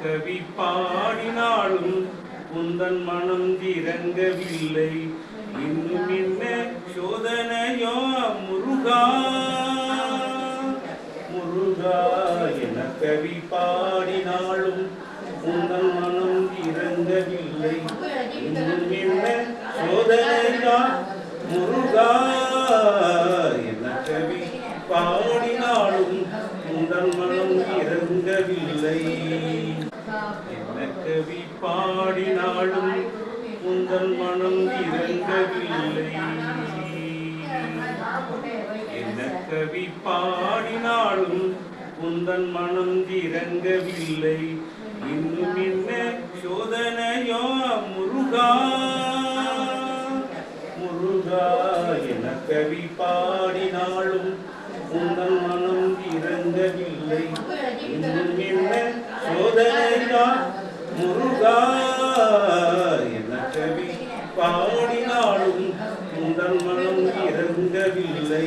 கவி பாடினாலும் உந்தன் மனம் இறங்கவில்லை. இன்னும் என்ன சோதனையோ முருகா முருகா. என கவி பாடினாலும் உந்தன் மனம் இறங்கவில்லை. இன்னும் என்ன சோதனையா முருகா. என கவி பாடினாலும் உந்தன் மனம் இறங்கவில்லை. என்ன கவி பாடினாலும் உந்தன் மனம் இறங்கவில்லை. என்ன கவி பாடினாலும் உந்தன் மனம் இறங்கவில்லை. இன்னும் என்ன சோதனையோ முருகா முருகா. என கவி பாடினாலும் உந்தன் மனம் இறங்கவில்லை. இன்னும் என்ன சோதனையா முருகா. என கவி பாடினாலும் உந்தன் மனம் இறங்கவில்லை.